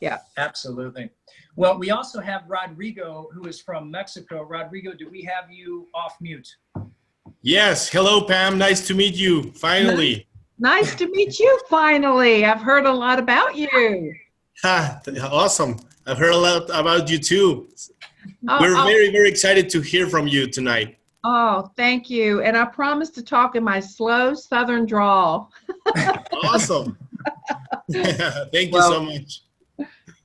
Yeah. Absolutely. Well, we also have Rodrigo, who is from Mexico. Rodrigo, do we have you off mute? Yes. Hello, Pam. Nice to meet you. Finally. Nice to meet you finally. I've heard a lot about you. Awesome. I've heard a lot about you too. We're very, very excited to hear from you tonight. Oh, thank you. And I promise to talk in my slow Southern drawl. Awesome. Thank you so much.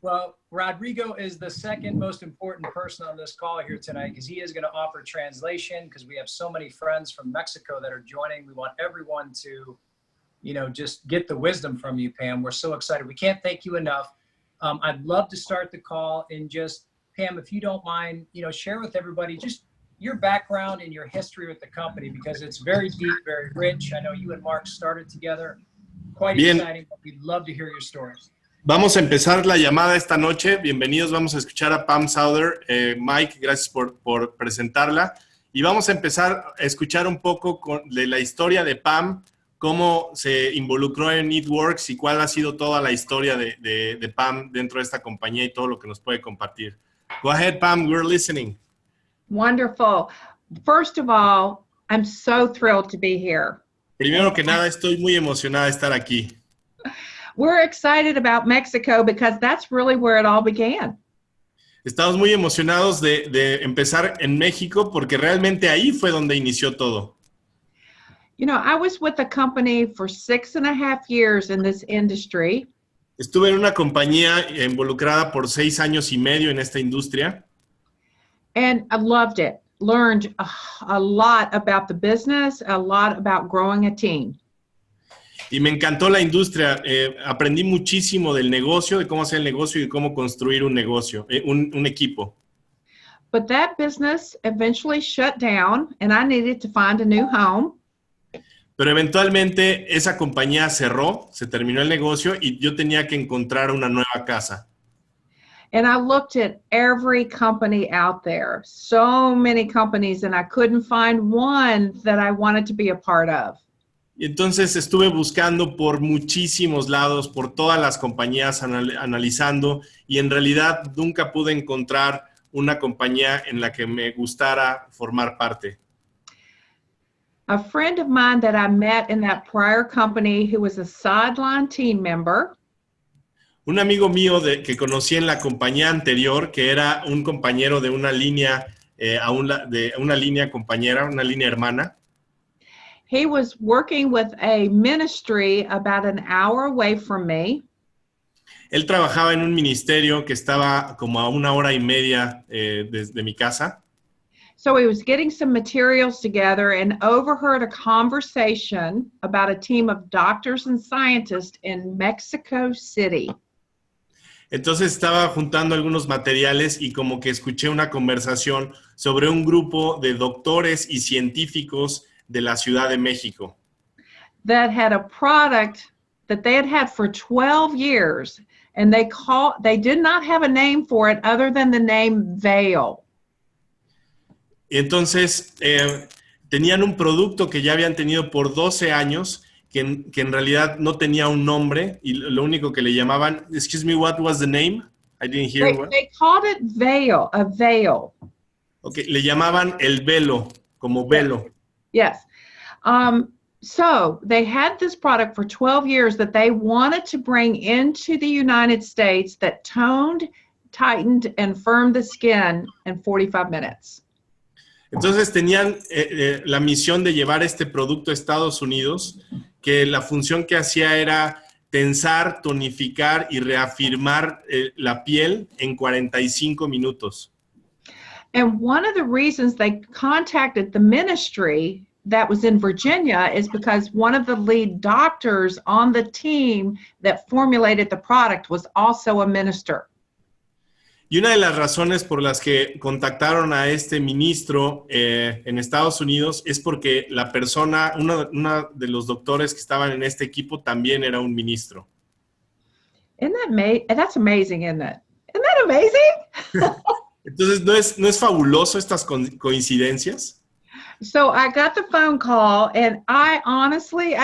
Well, Rodrigo is the second most important person on this call here tonight because he is going to offer translation because we have so many friends from Mexico that are joining. We want everyone to, just get the wisdom from you, Pam. We're so excited. We can't thank you enough. I'd love to start the call and just, Pam, if you don't mind, share with everybody just your background and your history with the company because it's very deep, very rich. I know you and Mark started together. Quite exciting. But we'd love to hear your stories. Vamos a empezar la llamada esta noche. Bienvenidos, vamos a escuchar a Pam Sowder. Mike, gracias por presentarla. Y vamos a empezar a escuchar un poco de la historia de Pam, cómo se involucró en Networks y cuál ha sido toda la historia de Pam dentro de esta compañía y todo lo que nos puede compartir. Go ahead, Pam, we're listening. Wonderful. First of all, I'm so thrilled to be here. Primero que nada, estoy muy emocionada de estar aquí. We're excited about Mexico because that's really where it all began. Estamos muy emocionados de empezar en México porque realmente ahí fue donde inició todo. I was with the company for 6.5 years in this industry. Estuve en una compañía involucrada por 6 años y medio en esta industria. And I loved it. Learned a lot about the business, a lot about growing a team. Y me encantó la industria. Aprendí muchísimo del negocio, de cómo hacer el negocio y de cómo construir un negocio, un equipo. But that business eventually shut down and I needed to find a new home. Pero eventualmente esa compañía cerró, se terminó el negocio y yo tenía que encontrar una nueva casa. And I looked at every company out there, so many companies, and I couldn't find one that I wanted to be a part of. Y entonces estuve buscando por muchísimos lados, por todas las compañías, analizando, y en realidad nunca pude encontrar una compañía en la que me gustara formar parte. A friend of mine that I met in that prior company who was a sideline team member. Un amigo mío que conocí en la compañía anterior, que era un compañero de una línea, de una línea compañera, una línea hermana. He was working with a ministry about an hour away from me. Él trabajaba en un ministerio que estaba como a 1.5 horas desde mi casa. So he was getting some materials together and overheard a conversation about a team of doctors and scientists in Mexico City. Entonces estaba juntando algunos materiales y como que escuché una conversación sobre un grupo de doctores y científicos de la Ciudad de México. That had a product that they had had for 12 years and they did not have a name for it other than the name Veil. Y entonces tenían un producto que ya habían tenido por 12 años que en realidad no tenía un nombre y lo único que le llamaban, excuse me, what was the name? I didn't hear what. They called it Veil, a veil. Okay, le llamaban el velo, como velo. Yes. So they had this product for 12 years that they wanted to bring into the United States that toned, tightened, and firmed the skin in 45 minutes. Entonces tenían la misión de llevar este producto a Estados Unidos, que la función que hacía era tensar, tonificar y reafirmar la piel en 45 minutos. And one of the reasons they contacted the ministry that was in Virginia is because one of the lead doctors on the team that formulated the product was also a minister. Y una de las razones por las que contactaron a este ministro en Estados Unidos es porque la persona, una de los doctores que estaban en este equipo también era un ministro. That's amazing, isn't it? Isn't that amazing? Entonces, ¿no es fabuloso estas coincidencias? So I got the phone call and I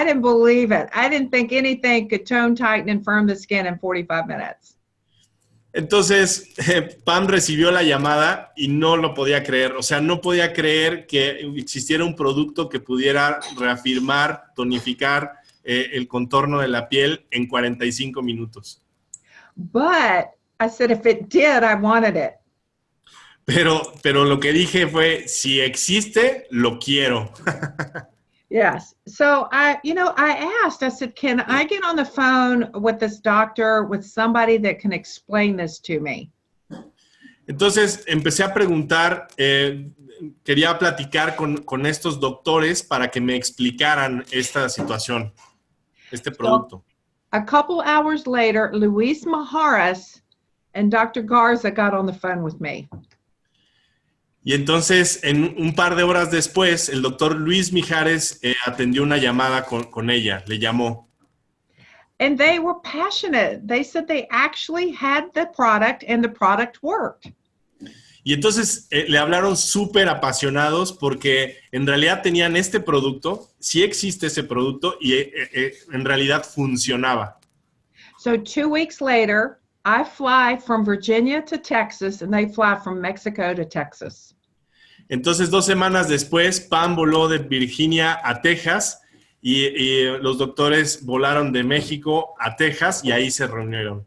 didn't believe it. I didn't think anything could tone, tighten, and firm the skin in 45 minutes. Entonces, Pam recibió la llamada y no lo podía creer. O sea, no podía creer que existiera un producto que pudiera reafirmar, tonificar el contorno de la piel en 45 minutos. But I said, if it did, I wanted it. Pero lo que dije fue, si existe, lo quiero. Yes. So I asked, I said, can I get on the phone with this doctor, with somebody that can explain this to me? Entonces empecé a preguntar, quería platicar con estos doctores para que me explicaran esta situación, este producto. A couple hours later, Luis Maharas and Dr. Garza got on the phone with me. Y entonces, en un par de horas después, el doctor Luis Mijares atendió una llamada con ella, le llamó. And they were passionate. They said they actually had the product and the product worked. Y entonces le hablaron súper apasionados porque en realidad tenían este producto, sí existe ese producto y en realidad funcionaba. So 2 weeks later, I fly from Virginia to Texas and they fly from Mexico to Texas. Entonces 2 semanas después, Pam voló de Virginia a Texas y los doctores volaron de México a Texas y ahí se reunieron.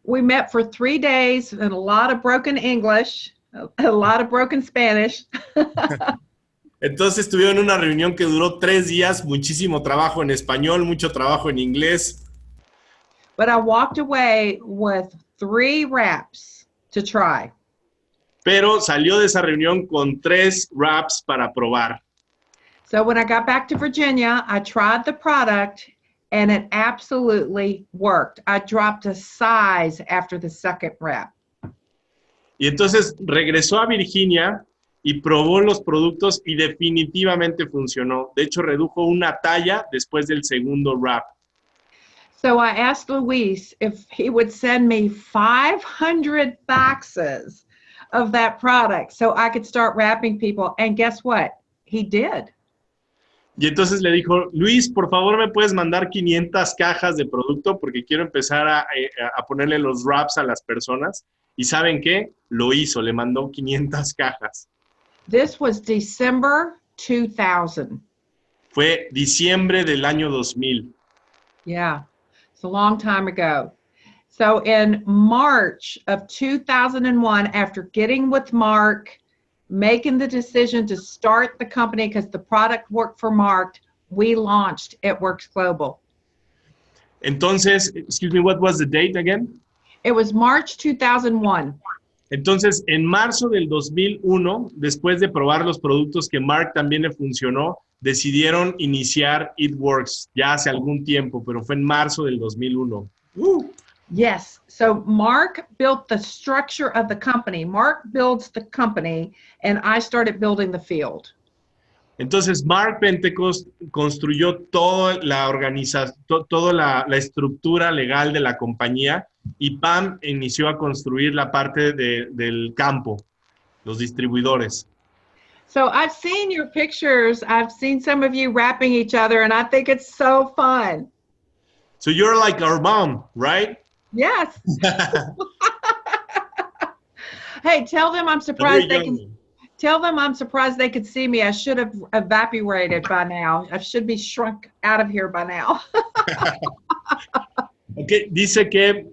We met for 3 days and a lot of broken English, a lot of broken Spanish. Entonces tuvieron una reunión que duró 3 días, muchísimo trabajo en español, mucho trabajo en inglés. But I walked away with 3 wraps to try. Pero salió de esa reunión con 3 wraps para probar. So when I got back to Virginia, I tried the product and it absolutely worked. I dropped a size after the second wrap. Y entonces regresó a Virginia y probó los productos y definitivamente funcionó. De hecho, redujo una talla después del segundo wrap. So I asked Luis if he would send me 500 boxes of that product so I could start wrapping people. And guess what? He did. Y entonces le dijo, Luis, por favor, ¿me puedes mandar 500 cajas de producto? Porque quiero empezar a ponerle los wraps a las personas. ¿Y saben qué? Lo hizo, le mandó 500 cajas. This was December 2000. Fue diciembre del año 2000. Yeah, it's a long time ago. So in March of 2001, after getting with Mark, making the decision to start the company because the product worked for Mark, we launched It Works Global. Entonces, excuse me, what was the date again? It was March 2001. Entonces, en marzo del 2001, después de probar los productos que Mark también le funcionó, decidieron iniciar It Works ya hace algún tiempo, pero fue en marzo del 2001. Yes. So Mark built the structure of the company. Mark builds the company, and I started building the field. Entonces, Mark Pentecost construyó toda la organización, toda la estructura legal de la compañía y Pam inició a construir la parte del campo, los distribuidores. So I've seen your pictures. I've seen some of you wrapping each other, and I think it's so fun. So you're like our mom, right? Yes. Hey, tell them I'm surprised they can. Tell them I'm surprised they could see me. I should have evaporated by now. I should be shrunk out of here by now. Okay. Dice que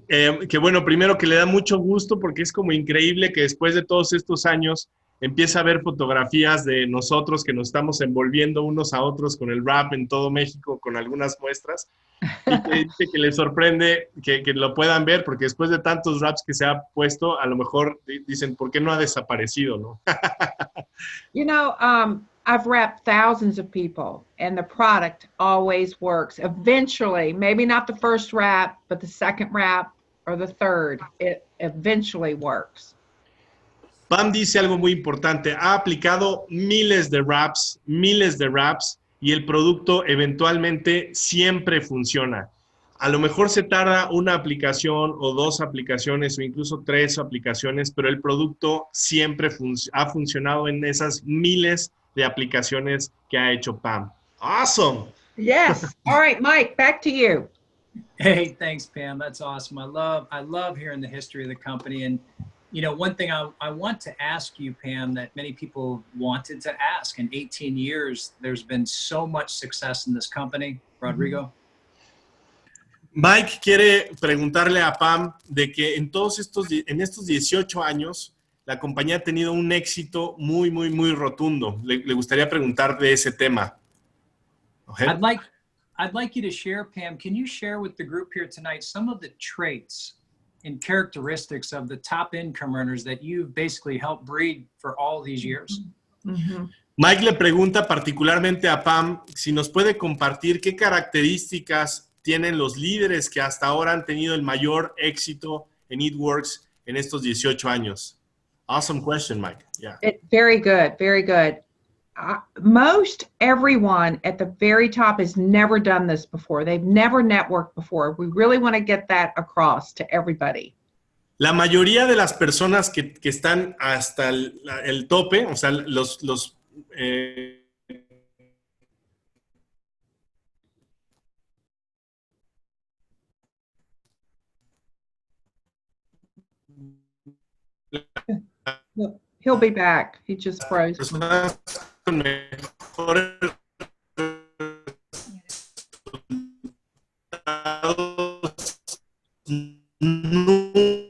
bueno, primero que le da mucho gusto porque es como increíble que después de todos estos años empieza a ver fotografías de nosotros que nos estamos envolviendo unos a otros con el rap en todo México con algunas muestras. Y que dice que le sorprende que lo puedan ver porque después de tantos raps que se ha puesto, a lo mejor dicen, ¿por qué no ha desaparecido, no? You know, I've wrapped thousands of people and the product always works. Eventually, maybe not the first wrap, but the second wrap or the third, it eventually works. Pam dice algo muy importante, ha aplicado miles de wraps y el producto eventualmente siempre funciona. A lo mejor se tarda una aplicación o 2 aplicaciones o incluso 3 aplicaciones, pero el producto siempre ha funcionado en esas miles de aplicaciones que ha hecho Pam. Awesome. Yes. All right, Mike, back to you. Hey, thanks, Pam. That's awesome. I love hearing the history of the company. And, one thing I want to ask you, Pam, that many people wanted to ask. In 18 years, there's been so much success in this company. Rodrigo? Mike quiere preguntarle a Pam de que en estos 18 años, la compañía ha tenido un éxito muy, muy, muy rotundo. Le gustaría preguntar de ese tema. Okay. I'd like you to share, Pam, can you share with the group here tonight some of the traits and characteristics of the top income earners that you've basically helped breed for all these years? Mm-hmm. Mike le pregunta particularmente a Pam si nos puede compartir qué características tienen los líderes que hasta ahora han tenido el mayor éxito en EatWorks en estos 18 años. Awesome question, Mike. Yeah. Very good, very good. Most everyone at the very top has never done this before. They've never networked before. We really want to get that across to everybody. La mayoría de las personas que están hasta el tope, o sea, los He'll be back. He just froze. Personas con mejores resultados nunca.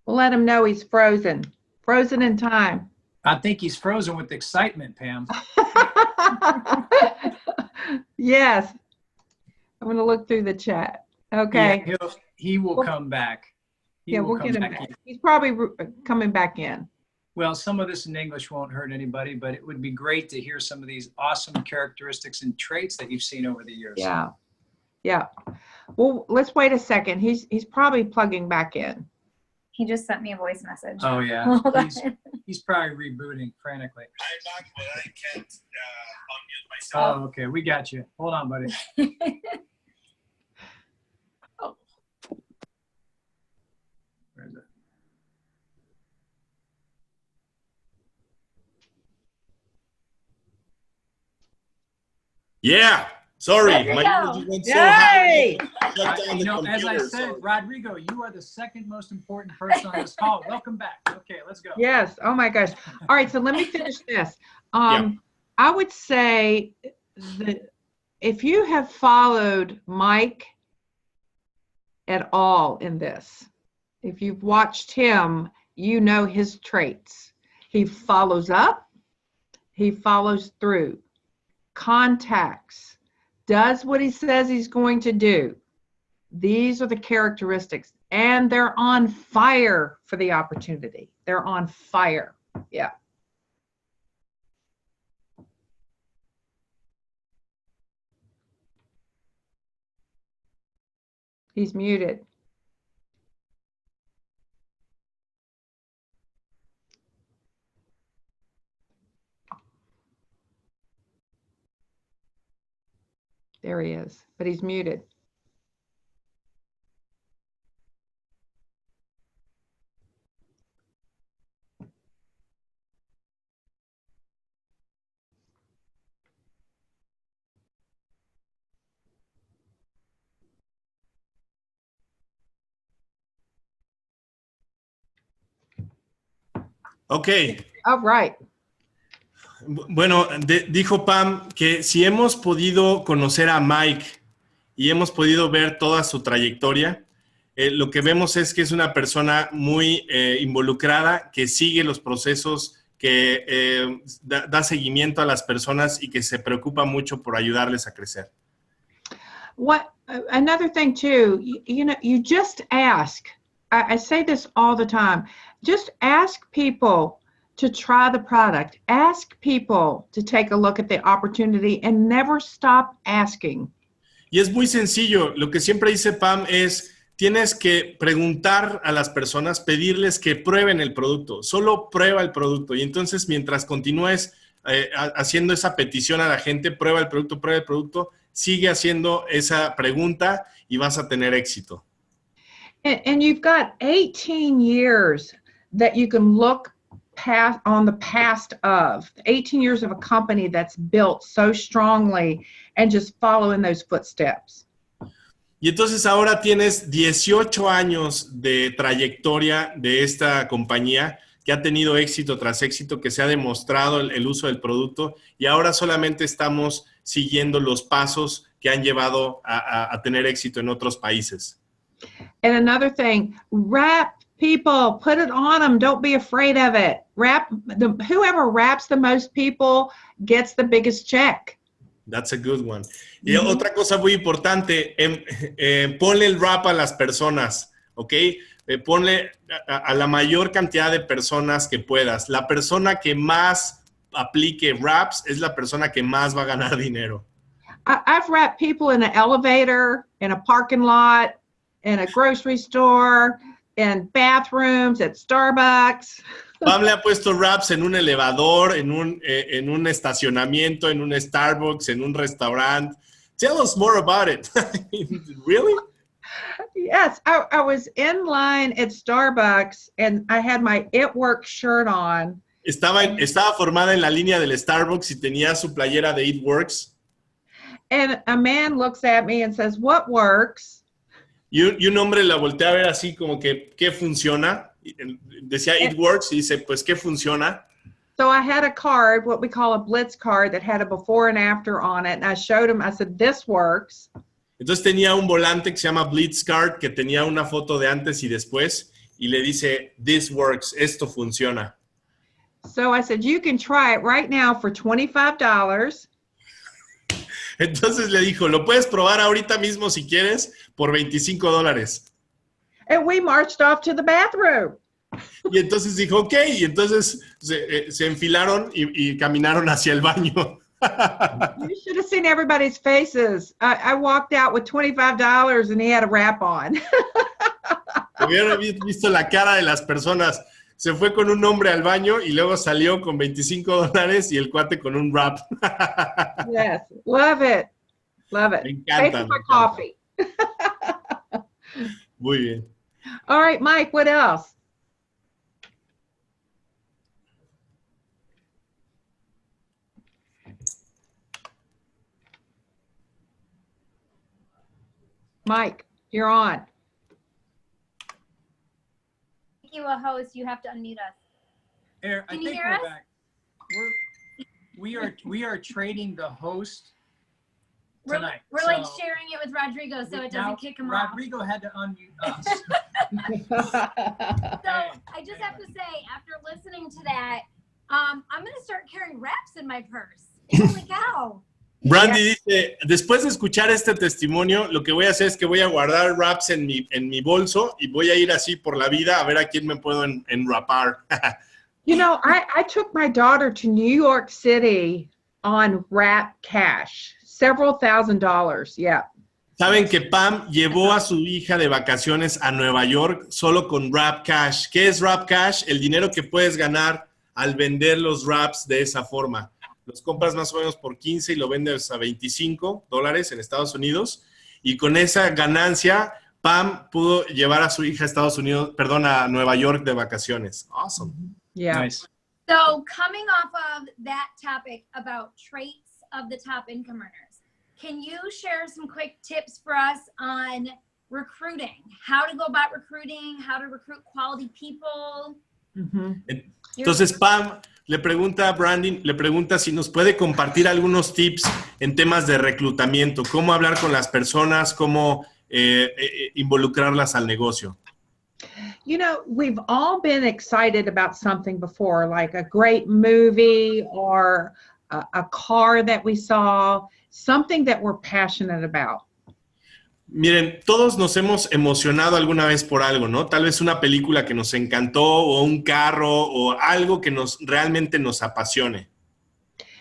We'll let him know he's frozen. Frozen in time. I think he's frozen with excitement, Pam. Yes. I'm going to look through the chat. Okay. Yeah, he will come back. We'll get him back. He's probably coming back in. Well, some of this in English won't hurt anybody, but it would be great to hear some of these awesome characteristics and traits that you've seen over the years. Yeah. Yeah. Well, let's wait a second. He's probably plugging back in. He just sent me a voice message. Oh, yeah. He's probably rebooting frantically. I'm back, but I can't unmute myself. Oh, okay. We got you. Hold on, buddy. Oh. Where is it? Yeah. Sorry. There you My go. energy went so high. As I said, Rodrigo, you are the second most important person on this call. Welcome back. Okay, let's go. Yes. Oh my gosh. All right. So let me finish this. Yeah. I would say that if you have followed Mike at all in this, if you've watched him, you know his traits. He follows up, he follows through, contacts, does what he says he's going to do. These are the characteristics, and they're on fire for the opportunity. They're on fire. Yeah. He's muted. There he is, but he's muted. Ok. All right. Bueno, dijo Pam que si hemos podido conocer a Mike y hemos podido ver toda su trayectoria, lo que vemos es que es una persona muy involucrada, que sigue los procesos, que da seguimiento a las personas y que se preocupa mucho por ayudarles a crecer. Another thing too, you know, you just ask. I say this all the time. Just ask people to try the product. Ask people to take a look at the opportunity and never stop asking. Y es muy sencillo. Lo que siempre dice Pam es, tienes que preguntar a las personas, pedirles que prueben el producto. Solo prueba el producto. Y entonces, mientras continúes haciendo esa petición a la gente, prueba el producto, sigue haciendo esa pregunta y vas a tener éxito. And you've got 18 years that you can look past on the past of 18 years of a company that's built so strongly and just follow in those footsteps. Y entonces ahora tienes 18 años de trayectoria de esta compañía que ha tenido éxito tras éxito, que se ha demostrado el uso del producto y ahora solamente estamos siguiendo los pasos que han llevado a tener éxito en otros países. And another thing, wrap people, put it on them. Don't be afraid of it. Whoever wraps the most people gets the biggest check. That's a good one. Y otra cosa muy importante, ponle el wrap a las personas, ¿ok? Ponle a la mayor cantidad de personas que puedas. La persona que más aplique wraps es la persona que más va a ganar dinero. I've wrapped people in an elevator, in a parking lot, in a grocery store, in bathrooms, at Starbucks. Pam le ha puesto wraps en un elevador, en un estacionamiento, en un Starbucks, en un restaurante. Tell us more about it. Really? Yes, I was in line at Starbucks and I had my It Works shirt on. Estaba formada en la línea del Starbucks y tenía su playera de It Works. And a man looks at me and says, "What works?" Y un hombre la voltea a ver así como que, ¿qué funciona? Decía It Works y dice, pues, ¿qué funciona? So I had a card, what we call a Blitz card, that had a before and after on it. And I showed him, I said, "This works." Entonces tenía un volante que se llama Blitz Card, que tenía una foto de antes y después, y le dice, "This works, esto funciona." So I said, "You can try it right now for $25. Entonces le dijo, lo puedes probar ahorita mismo si quieres por $25. And we marched off to the bathroom. Y entonces dijo, ok, y entonces se enfilaron y caminaron hacia el baño. You should have seen everybody's faces. I walked out with $25 and he had a wrap on. Hubieran visto la cara de las personas. Se fue con un hombre al baño y luego salió con $25 y el cuate con un wrap. Yes, love it. Love it. Me encanta. Pay for my coffee. Muy bien. All right, Mike, what else? Mike, you're on. You a host, you have to unmute us. Here, I Can you think hear we're us? back. We are trading the host tonight. We're like So sharing it with Rodrigo so it now doesn't kick him off. Rodrigo had to unmute us. So I just have to say, after listening to that, I'm going to start carrying wraps in my purse. Holy cow. Brandy dice, después de escuchar este testimonio, lo que voy a hacer es que voy a guardar wraps en mi bolso y voy a ir así por la vida a ver a quién me puedo enwrapar. You know, I took my daughter to New York City on Wrap Cash, several $1,000s, yeah. Saben que Pam llevó a su hija de vacaciones a Nueva York solo con Wrap Cash. ¿Qué es Wrap Cash? El dinero que puedes ganar al vender los wraps de esa forma. Los compras más o menos por 15 y lo vendes a $25 en Estados Unidos. Y con esa ganancia, Pam pudo llevar a su hija a Estados Unidos, perdón, a Nueva York de vacaciones. Awesome. Yeah. Nice. So coming off of that topic about traits of the top income earners, can you share some quick tips for us on recruiting? How to go about recruiting, how to recruit quality people? Mm-hmm. Entonces, Pam le pregunta a Brandon, le pregunta si nos puede compartir algunos tips en temas de reclutamiento, cómo hablar con las personas, cómo involucrarlas al negocio. You know, we've all been excited about something before, like a great movie or a car that we saw, something that we're passionate about. Miren, todos nos hemos emocionado alguna vez por algo, ¿no? Tal vez una película que nos encantó o un carro o algo que realmente nos apasione.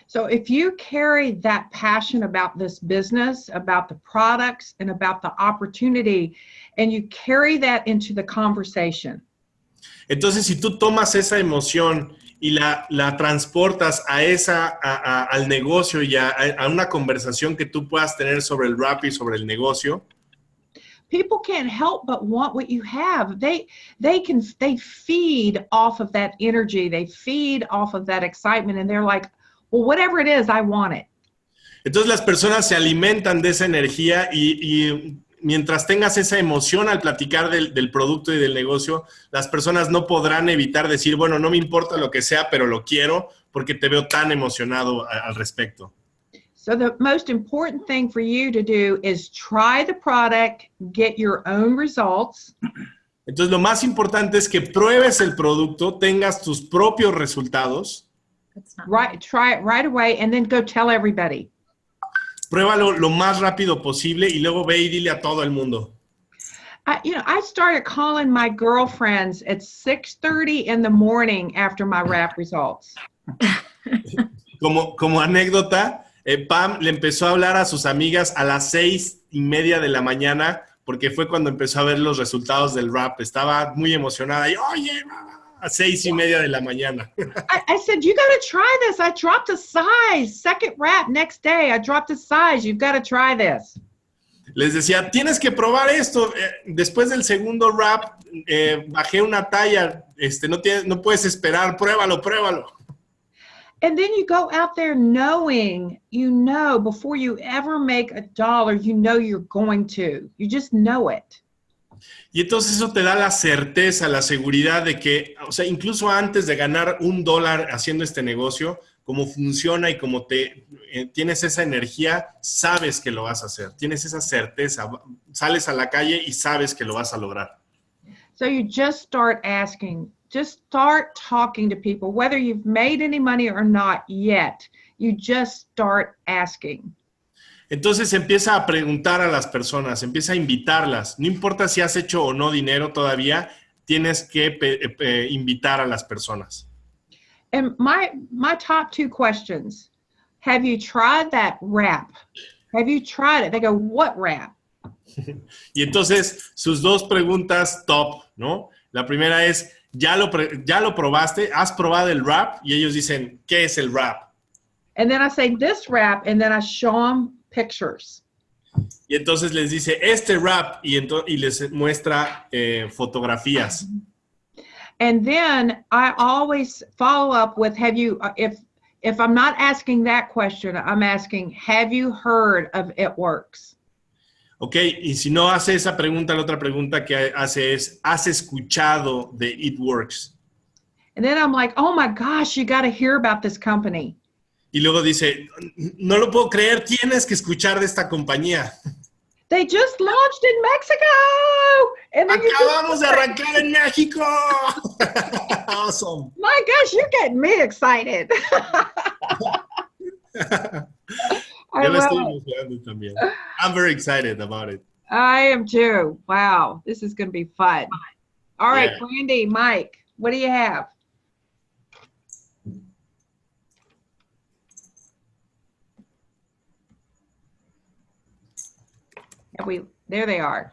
So if you carry that passion about this business, about the products, and about the opportunity, and you carry that into the conversation. Entonces, si tú tomas esa emoción y la transportas al negocio y a una conversación que tú puedas tener sobre el wrap y sobre el negocio, people can't help but want what you have. They feed off of that energy. They feed off of that excitement, and they're like, well, whatever it is, I want it. Entonces las personas se alimentan de esa energía y mientras tengas esa emoción al platicar del producto y del negocio, las personas no podrán evitar decir, bueno, no me importa lo que sea, pero lo quiero porque te veo tan emocionado al respecto. So the most important thing for you to do is try the product, get your own results. Entonces lo más importante es que pruebes el producto, tengas tus propios resultados. Right, try it right away and then go tell everybody. Pruébalo lo más rápido posible y luego ve y dile a todo el mundo. I started calling my girlfriends at 6:30 in the morning after my rap results. Como anécdota, Pam le empezó a hablar a sus amigas a las 6:30 de la mañana porque fue cuando empezó a ver los resultados del rap. Estaba muy emocionada y, oye, a 6:30 de la mañana. I said, you got to try this. I dropped a size. Second rap next day, I dropped a size. You've got to try this. Les decía, tienes que probar esto. Después del segundo rap, bajé una talla. No puedes esperar. Pruébalo. And then you go out there knowing, before you ever make $1, you're going to. You just know it. Y entonces eso te da la certeza, la seguridad de que, o sea, incluso antes de ganar $1 haciendo este negocio, como funciona y como tienes esa energía, sabes que lo vas a hacer. Tienes esa certeza. Sales a la calle y sabes que lo vas a lograr. So you just start asking. Just start talking to people, whether you've made any money or not yet. You just start asking. Entonces empieza a preguntar a las personas, empieza a invitarlas. No importa si has hecho o no dinero todavía, tienes que invitar a las personas. And my top 2 questions, have you tried that wrap? Have you tried it? They go, what wrap? Y entonces sus 2 preguntas top, ¿no? La primera es, ¿ya lo probaste? ¿Has probado el wrap? Y ellos dicen, ¿qué es el wrap? And then I say this wrap, and then I show them pictures. Y entonces les dice, este wrap, y les muestra fotografías. And then I always follow up with, if I'm not asking that question, I'm asking, have you heard of It Works? Ok, y si no hace esa pregunta, la otra pregunta que hace es, ¿has escuchado de It Works? And then I'm like, oh my gosh, you got to hear about this company. Y luego dice, no lo puedo creer, tienes que escuchar de esta compañía. They just launched in Mexico. And then Acabamos de arrancar en México. Awesome. My gosh, you're getting me excited. Yo me estoy emocionando también. I'm very excited about it. I am too. Wow, this is going to be fun. All right, Yeah. Brandy, Mike, what do you have? There they are.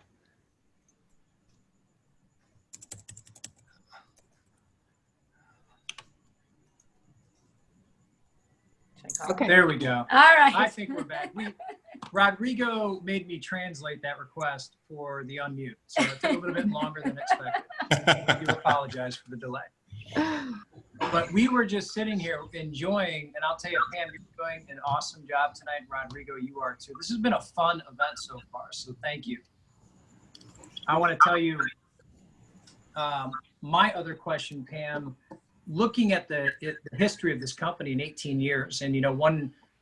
Okay. There we go. All right. I think we're back. Rodrigo made me translate that request for the unmute, so it took a little bit longer than expected. I do apologize for the delay. But we were just sitting here enjoying, and I'll tell you, Pam, you're doing an awesome job tonight. Rodrigo, you are too. This has been a fun event so far, so thank you. I want to tell you my other question, Pam, looking at the history of this company in 18 years, and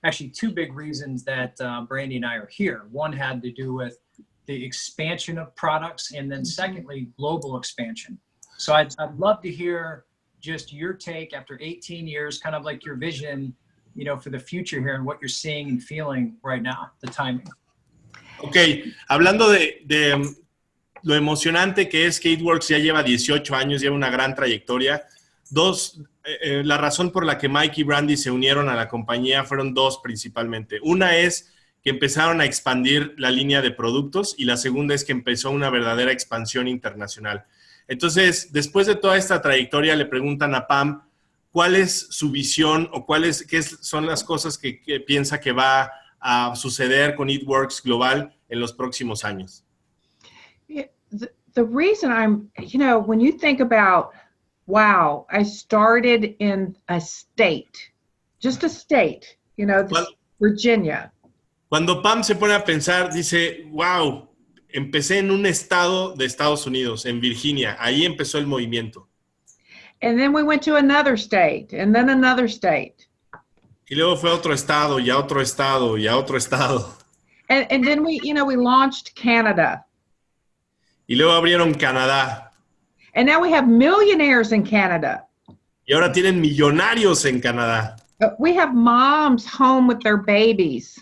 actually 2 big reasons that Brandy and I are here. One had to do with the expansion of products, and then secondly, global expansion. So I'd love to hear just your take after 18 years, kind of like your vision, for the future here and what you're seeing and feeling right now, the timing. Ok, hablando de lo emocionante que es que It Works ya lleva 18 años, lleva una gran trayectoria. La razón por la que Mike y Brandy se unieron a la compañía fueron 2 principalmente. Una es que empezaron a expandir la línea de productos y la segunda es que empezó una verdadera expansión internacional. Entonces, después de toda esta trayectoria, le preguntan a Pam cuál es su visión o qué son las cosas que piensa que va a suceder con It Works Global en los próximos años. the reason I'm, when you think about, wow, I started in a state, just a state, Virginia. Cuando Pam se pone a pensar, dice, wow, empecé en un estado de Estados Unidos, en Virginia. Ahí empezó el movimiento. And then we went to another state, and then another state. Y luego fue a otro estado, y a otro estado, y a otro estado. And then we launched Canada. Y luego abrieron Canadá. And now we have millionaires in Canada. Y ahora tienen millonarios en Canadá. We have moms home with their babies.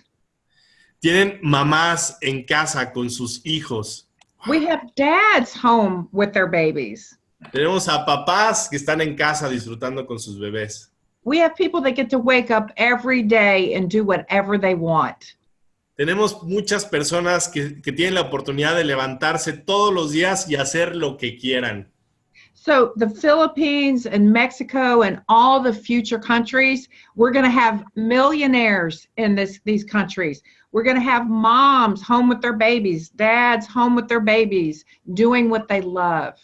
Tienen mamás en casa con sus hijos. We have dads home with their babies. Tenemos a papás que están en casa disfrutando con sus bebés. We have people that get to wake up every day and do whatever they want. Tenemos muchas personas que tienen la oportunidad de levantarse todos los días y hacer lo que quieran. So the Philippines and Mexico and all the future countries, we're going to have millionaires in these countries. We're going to have moms home with their babies, dads home with their babies, doing what they love.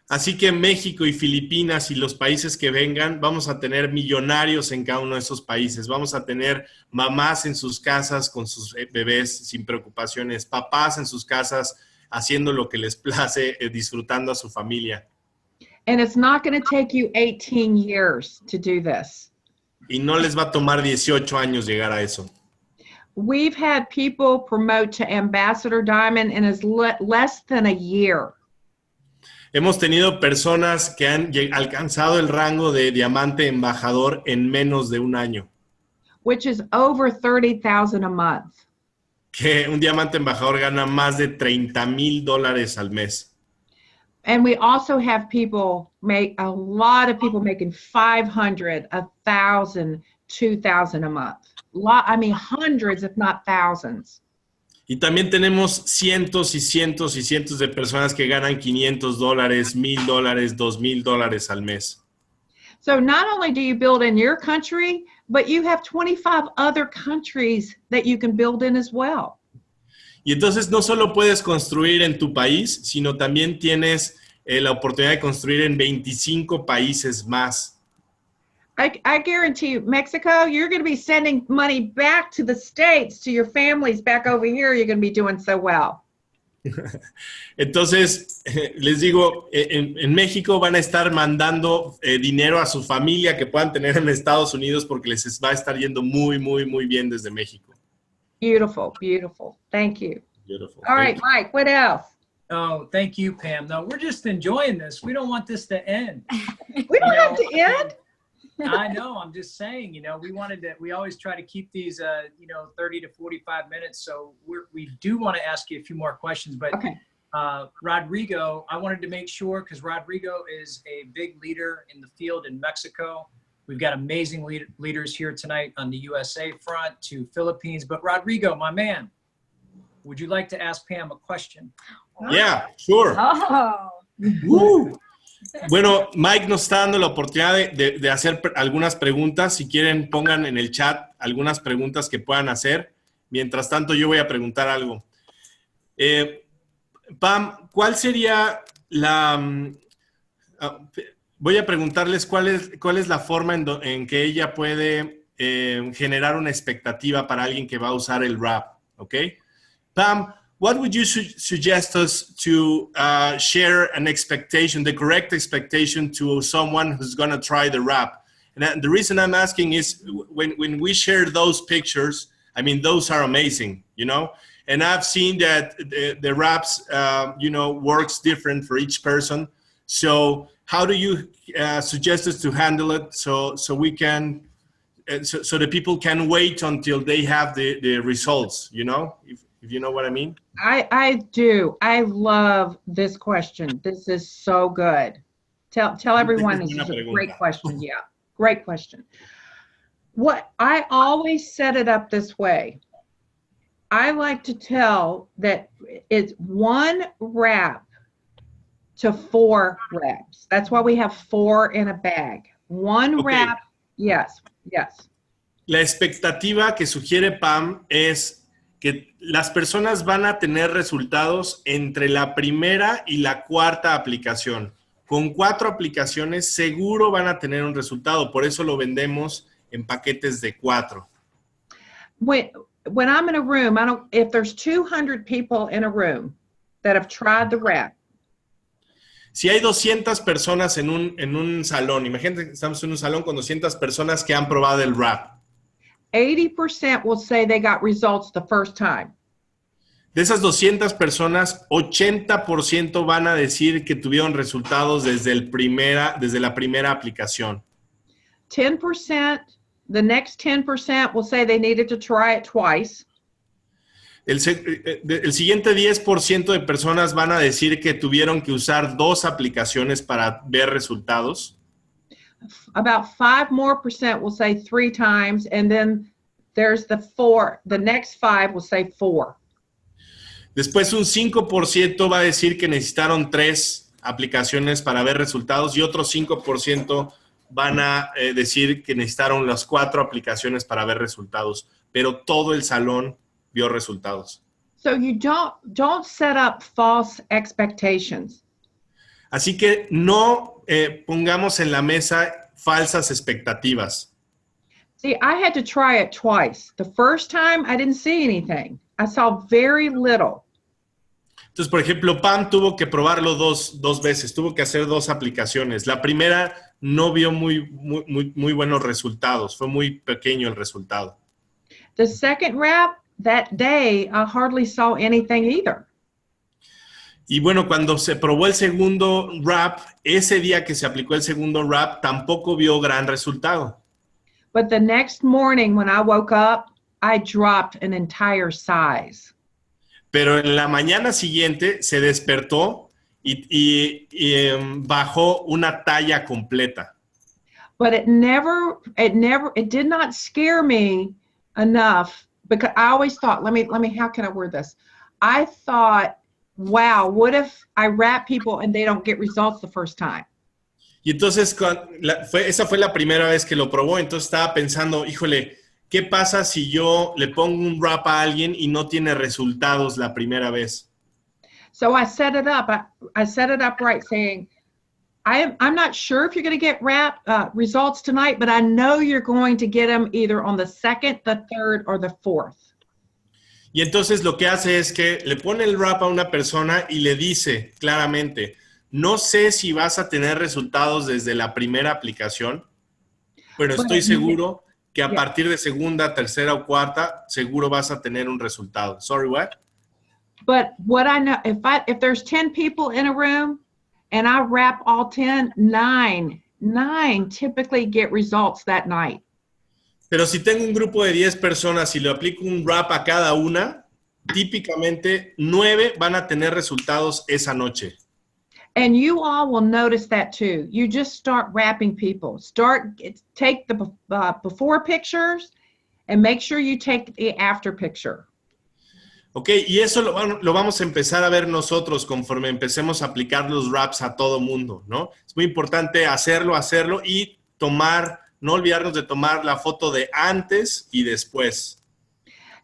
Así que México y Filipinas y los países que vengan, vamos a tener millonarios en cada uno de esos países. Vamos a tener mamás en sus casas con sus bebés sin preocupaciones, papás en sus casas haciendo lo que les place, disfrutando a su familia. And it's not going to take you 18 years to do this. Y no les va a tomar 18 años llegar a eso. We've had people promote to Ambassador Diamond in as less than a year. Hemos tenido personas que han alcanzado el rango de diamante embajador en menos de un año. Which is over $30,000 a month. Que un diamante embajador gana más de $30,000 al mes. And we also have a lot of people making $500, $1,000, $2,000 a month. Hundreds, if not thousands. Y también tenemos cientos y cientos y cientos de personas que ganan $500, $1,000, $2,000 al mes. So not only do you build in your country, but you have 25 other countries that you can build in as well. Y entonces no solo puedes construir en tu país, sino también tienes la oportunidad de construir en 25 países más. I guarantee you, Mexico, you're going to be sending money back to the States, to your families back over here. You're going to be doing so well. Entonces, les digo, en México van a estar mandando dinero a su familia que puedan tener en Estados Unidos porque les va a estar yendo muy, muy, muy bien desde México. Beautiful, beautiful. Thank you. Beautiful. All right, Mike, what else? Oh, thank you, Pam. No, we're just enjoying this. We don't want this to end. We don't have to end. I know. I'm just saying, we always try to keep these, 30 to 45 minutes. So we do want to ask you a few more questions, but okay. Rodrigo, I wanted to make sure, because Rodrigo is a big leader in the field in Mexico. We've got amazing leaders here tonight on the USA front to Philippines, but Rodrigo, my man, would you like to ask Pam a question? Yeah, sure. Oh. Woo. Bueno, Mike nos está dando la oportunidad de hacer algunas preguntas. Si quieren, pongan en el chat algunas preguntas que puedan hacer. Mientras tanto, yo voy a preguntar algo. Pam, ¿cuál sería voy a preguntarles cuál es la forma en que ella puede generar una expectativa para alguien que va a usar el rap, ¿ok? Pam, what would you suggest us to share an expectation, the correct expectation to someone who's going to try the rap? And the reason I'm asking is when we share those pictures, I mean, those are amazing, And I've seen that the raps, works different for each person. So how do you suggest us to handle it so we can, so the people can wait until they have the results, if you know what I mean? I do. I love this question. This is so good. Tell everyone this is a great question. Yeah, great question. What I always set it up this way. I like to tell that it's 1 rap to 4 raps. That's why we have 4 in a bag. 1 rap. Yes. La expectativa que sugiere Pam es que las personas van a tener resultados entre la primera y la cuarta aplicación. Con 4 aplicaciones seguro van a tener un resultado. Por eso lo vendemos en paquetes de 4. When I'm in a room, if there's 200 people in a room that have tried the wrap. Si hay 200 personas en un salón, imagínate que estamos en un salón con 200 personas que han probado el wrap. 80% will say they got results the first time. De esas 200 personas, 80% van a decir que tuvieron resultados desde la primera aplicación. 10%, the next 10% will say they needed to try it twice. El siguiente 10% de personas van a decir que tuvieron que usar 2 aplicaciones para ver resultados. About 5% more will say 3 times, and then there's the next 5 will say 4. Después un 5% va a decir que necesitaron 3 aplicaciones para ver resultados y otro 5% van a decir que necesitaron las 4 aplicaciones para ver resultados, pero todo el salón vio resultados. So you don't set up false expectations. Así que no pongamos en la mesa falsas expectativas. See, I had to try it twice. The first time, I didn't see anything. I saw very little. Entonces, por ejemplo, Pam tuvo que probarlo dos veces, tuvo que hacer 2 aplicaciones. La primera no vio muy buenos resultados, fue muy pequeño el resultado. The second wrap, that day, I hardly saw anything either. Y bueno, cuando se probó el segundo wrap, ese día que se aplicó el segundo wrap, tampoco vio gran resultado. But the next morning when I woke up, I dropped an entire size. Pero en la mañana siguiente se despertó y bajó una talla completa. But it did not scare me enough because I always thought, how can I word this? I thought, wow, what if I wrap people and they don't get results the first time? Y entonces esa fue la primera vez que lo probó, entonces estaba pensando, híjole, ¿qué pasa si yo le pongo un wrap a alguien y no tiene resultados la primera vez? So I set it up. I set it up right, saying, I'm not sure if you're going to get results tonight, but I know you're going to get them either on the second, the third, or the fourth. Y entonces lo que hace es que le pone el wrap a una persona y le dice claramente, no sé si vas a tener resultados desde la primera aplicación, pero estoy seguro que a partir de segunda, tercera o cuarta, seguro vas a tener un resultado. Sorry, what? But what I know, if there's 10 people in a room and I wrap all 10, nine typically get results that night. Pero si tengo un grupo de 10 personas y le aplico un wrap a cada una, típicamente 9 van a tener resultados esa noche. And you all will notice that too. You just start wrapping people. Take the before pictures and make sure you take the after picture. Ok, y eso lo vamos a empezar a ver nosotros conforme empecemos a aplicar los wraps a todo mundo, ¿no? Es muy importante hacerlo y no olvidarnos de tomar la foto de antes y después.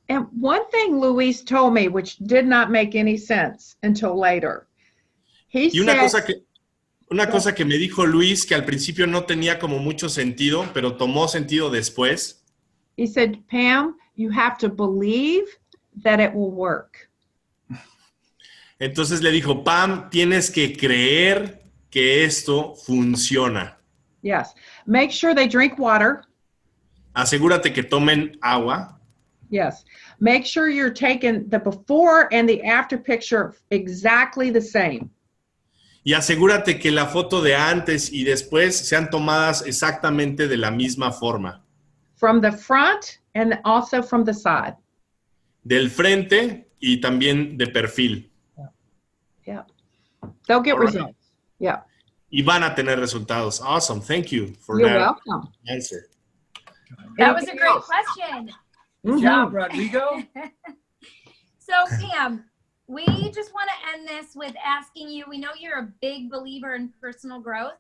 And one thing Luis told me, which did not make any sense until later. Una cosa que me dijo Luis, que al principio no tenía como mucho sentido, pero tomó sentido después. He said, Pam, you have to believe that it will work. Entonces le dijo, Pam, tienes que creer que esto funciona. Yes. Make sure they drink water. Asegúrate que tomen agua. Yes. Make sure you're taking the before and the after picture exactly the same. Y asegúrate que la foto de antes y después sean tomadas exactamente de la misma forma. From the front and also from the side. Del frente y también de perfil. Yeah. They'll get results. Yeah. Y van a tener resultados. Awesome. Thank you for You're that welcome. answer. That was a great question. Good job, Rodrigo. So, Pam, we just want to end this with asking you, we know you're a big believer in personal growth,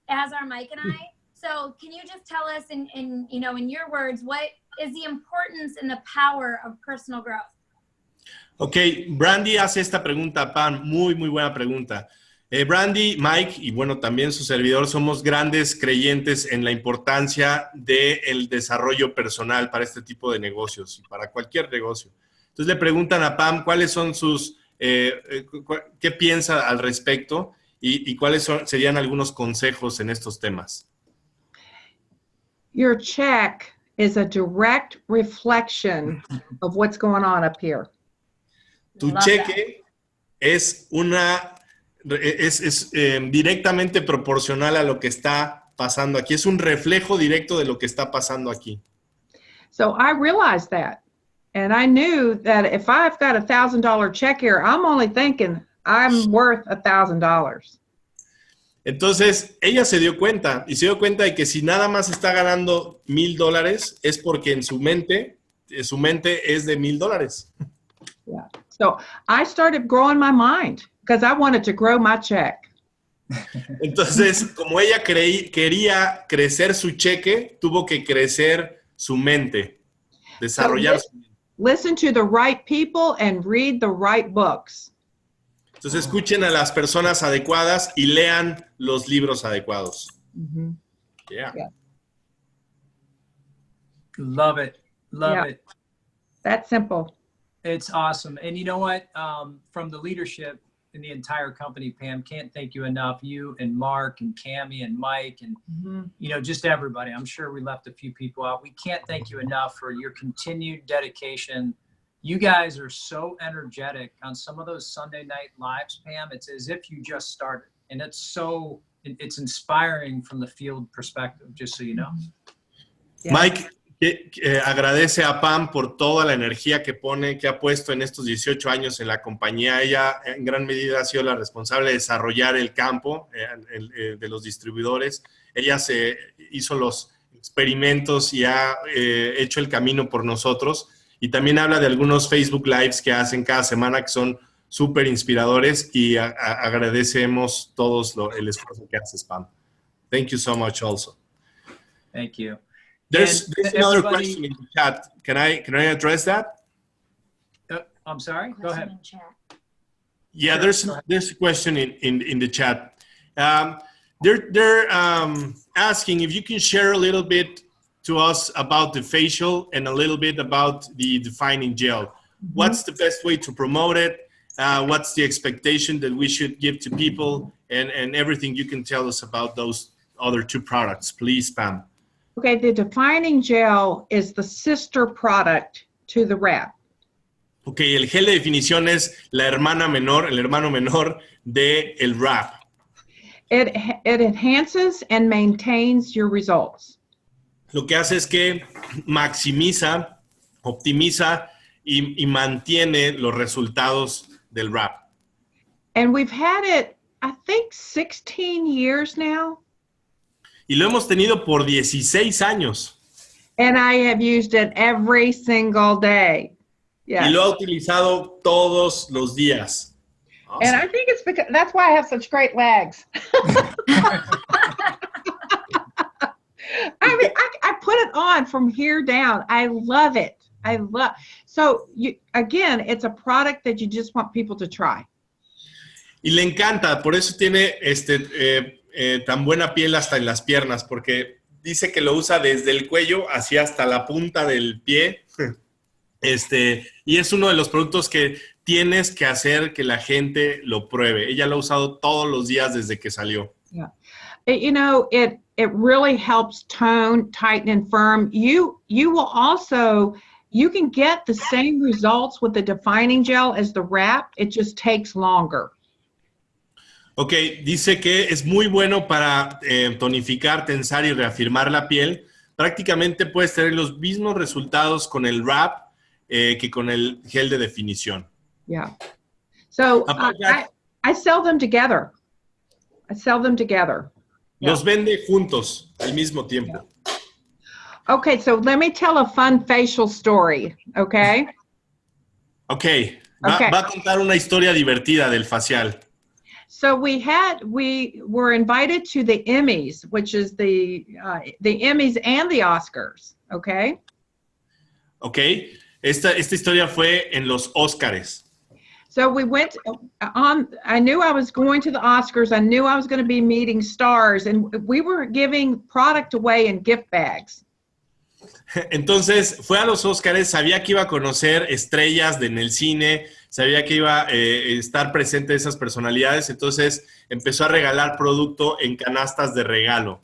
as are Mike and I. So can you just tell us in your words, what is the importance and the power of personal growth? Ok, Brandy hace esta pregunta, Pam, muy, muy buena pregunta. Brandy, Mike y bueno, también su servidor somos grandes creyentes en la importancia del desarrollo personal para este tipo de negocios y para cualquier negocio. Entonces le preguntan a Pam cuáles son sus, qué piensa al respecto y cuáles serían algunos consejos en estos temas. Your check is a direct reflection of what's going on up here. Tu cheque es directamente proporcional a lo que está pasando aquí. Es un reflejo directo de lo que está pasando aquí. So I realized that. And I knew that if I've got $1,000 check here, I'm only thinking I'm worth $1,000. Entonces, ella se dio cuenta y se dio cuenta de que si nada más está ganando $1,000 es porque en su mente es de $1,000. Yeah. So I started growing my mind because I wanted to grow my check. Entonces, como ella quería crecer su cheque, tuvo que crecer su mente, desarrollar su mente. Listen to the right people and read the right books. Entonces, escuchen a las personas adecuadas y lean los libros adecuados. Mm-hmm. Yeah. Yeah. Love it. Love it. That's simple. It's awesome. And you know what? From the leadership in the entire company, Pam, can't thank you enough. You and Mark and Cammie and Mike and, you know, just everybody. I'm sure we left a few people out. We can't thank you enough for your continued dedication. You guys are so energetic on some of those Sunday night lives, Pam. It's as if you just started. And it's inspiring from the field perspective, just so you know. Yeah. Mike, agradece a Pam por toda la energía que ha puesto en estos 18 años en la compañía. Ella en gran medida ha sido la responsable de desarrollar el campo de los distribuidores. Ella hizo los experimentos y ha hecho el camino por nosotros. Y también habla de algunos Facebook Lives que hacen cada semana que son súper inspiradores y agradecemos todos el esfuerzo que haces, Pam. Thank you so much also. Thank you. There's another question in the chat. Can I address that? I'm sorry. Go ahead. Yeah, there's a question in the chat. They're asking if you can share a little bit to us about the facial and a little bit about the defining gel. What's the best way to promote it? What's the expectation that we should give to people? And everything you can tell us about those other two products, please, Pam. Okay, the defining gel is the sister product to the wrap. Okay, el gel de definición es la hermana menor, el hermano menor de el wrap. It enhances and maintains your results. Lo que hace es que maximiza, optimiza y mantiene los resultados del wrap. And we've had it, I think, 16 years now. Y lo hemos tenido por 16 años. And I have used it every single day. Yes. Y lo ha utilizado todos los días. Awesome. And I think it's because that's why I have such great legs. I mean, I put it on from here down. I love it. So again, it's a product that you just want people to try. Y le encanta, por eso tiene tan buena piel hasta en las piernas, porque dice que lo usa desde el cuello hacia hasta la punta del pie. Y es uno de los productos que tienes que hacer que la gente lo pruebe. Ella lo ha usado todos los días desde que salió. Yeah. You know, it really helps tone, tighten, and firm. You will also, you can get the same results with the defining gel as the wrap. It just takes longer. Ok, dice que es muy bueno para tonificar, tensar y reafirmar la piel. Prácticamente puedes tener los mismos resultados con el wrap que con el gel de definición. Yeah. So I sell them together. Los vende juntos al mismo tiempo. Okay, so let me tell a fun facial story, okay? Okay. Va a contar una historia divertida del facial. So we were invited to the Emmys, which is the Emmys and the Oscars, okay? Okay. Esta historia fue en los Óscares. So we went on, I knew I was going to the Oscars. I knew I was going to be meeting stars, and we were giving product away in gift bags. Entonces fue a los Óscares, sabía que iba a conocer estrellas en el cine, sabía que iba a estar presente esas personalidades, entonces empezó a regalar producto en canastas de regalo.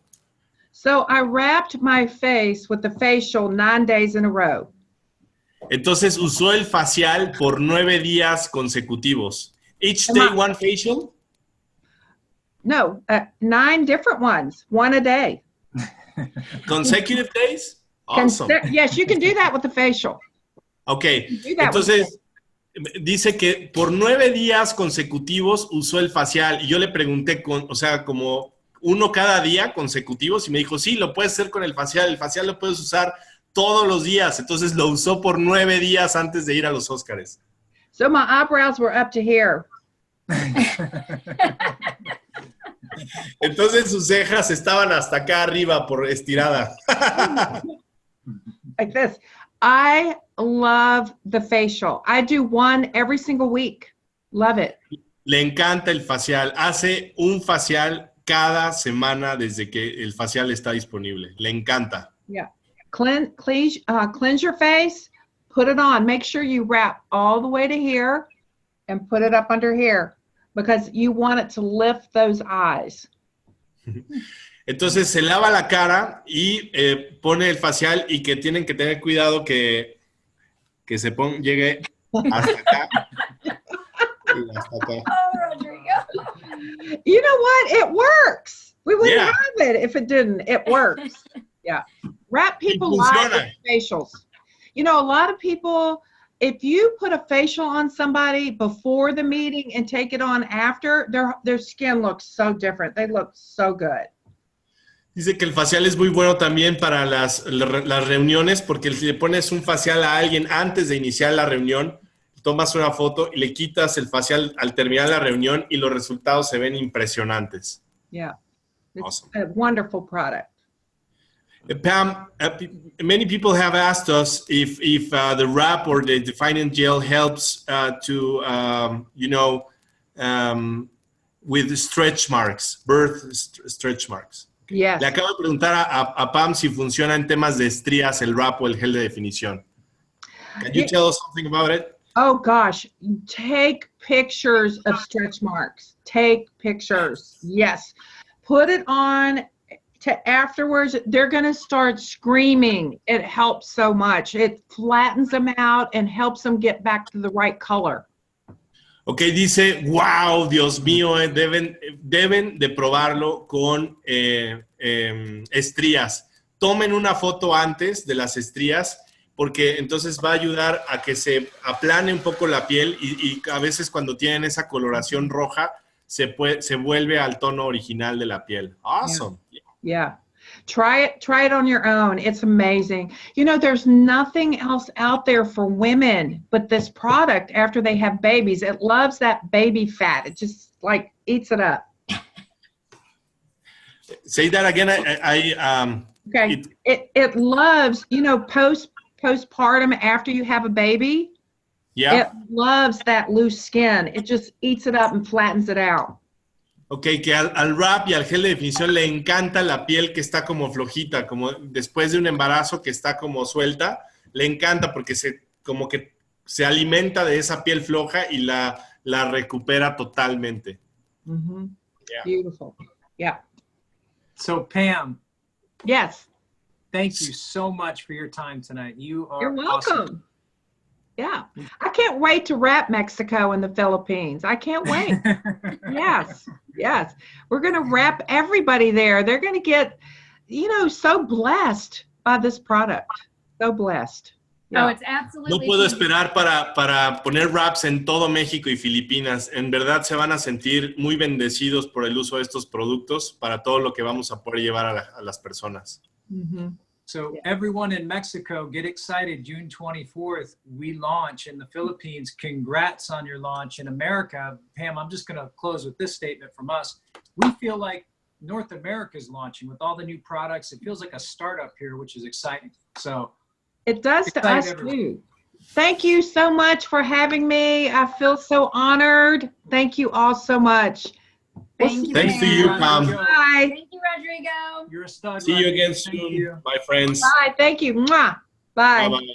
So I wrapped my face with the facial 9 days in a row. Entonces usó el facial por 9 días consecutivos. Each day one facial? No, 9 different ones, one a day. Consecutive days? Awesome. Yes, you can do that with the facial. Ok, entonces dice que por 9 días consecutivos usó el facial y yo le pregunté, o sea, como uno cada día consecutivos y me dijo, sí, lo puedes hacer con el facial lo puedes usar todos los días. Entonces lo usó por 9 días antes de ir a los Óscares. So my eyebrows were up to here. Entonces sus cejas estaban hasta acá arriba por estirada. Like this. I love the facial. I do one every single week. Love it. Le encanta el facial. Hace un facial cada semana desde que el facial está disponible. Le encanta. Yeah. Cleanse your face, put it on. Make sure you wrap all the way to here and put it up under here because you want it to lift those eyes. Entonces se lava la cara y pone el facial y que tienen que tener cuidado que llegue hasta acá. Y hasta acá. Oh, Rodrigo. You know what? It works. We wouldn't Yeah. have it if it didn't. It works. Yeah. Wrap people live with facials. You know, a lot of people, if you put a facial on somebody before the meeting and take it on after, their skin looks so different. They look so good. Dice que el facial es muy bueno también para las reuniones porque si le pones un facial a alguien antes de iniciar la reunión, tomas una foto y le quitas el facial al terminar la reunión y los resultados se ven impresionantes. Yeah. It's Awesome. a wonderful product. Pam, many people have asked us if the wrap or the defining gel helps with stretch marks, birth stretch marks. Yes. Le acabo de preguntar a Pam si funciona en temas de estrías el wrap o el gel de definición. Can you tell us something about it? Oh gosh, take pictures of stretch marks. Take pictures. Yes. Put it on to afterwards. They're going to start screaming. It helps so much. It flattens them out and helps them get back to the right color. Ok, dice, wow, Dios mío, deben de probarlo con estrías. Tomen una foto antes de las estrías porque entonces va a ayudar a que se aplane un poco la piel y a veces cuando tienen esa coloración roja se vuelve al tono original de la piel. Awesome. Yeah. Try it on your own. It's amazing. You know, there's nothing else out there for women but this product after they have babies. It loves that baby fat. It just like eats it up. Say that again. Okay. It loves, you know, postpartum after you have a baby. Yeah. It loves that loose skin. It just eats it up and flattens it out. Ok, que al wrap y al gel de definición le encanta la piel que está como flojita, como después de un embarazo que está como suelta, le encanta porque como que se alimenta de esa piel floja y la recupera totalmente. Mm-hmm. Yeah. Beautiful. Yeah. So Pam. Yes. Thank you so much for your time tonight. You're welcome. Awesome. Yeah. I can't wait to wrap Mexico and the Philippines. I can't wait. Yes. Yes. We're going to wrap everybody there. They're going to get, you know, so blessed by this product. So blessed. Yeah. Oh, it's absolutely. No puedo esperar para poner wraps en todo México y Filipinas. En verdad se van a sentir muy bendecidos por el uso de estos productos para todo lo que vamos a poder llevar a las personas. Mm-hmm. So everyone in Mexico, get excited. June 24th, we launch in the Philippines. Congrats on your launch in America. Pam, I'm just going to close with this statement from us. We feel like North America is launching with all the new products. It feels like a startup here, which is exciting. So it does to us too. Thank you so much for having me. I feel so honored. Thank you all so much. Thank you. Thanks to you, Pam. Bye. Thank you, Rodrigo. You're a stud. See you Rodrigo. again Thank soon, you. my friends. Bye. Thank you. Mwah. Bye. Bye-bye.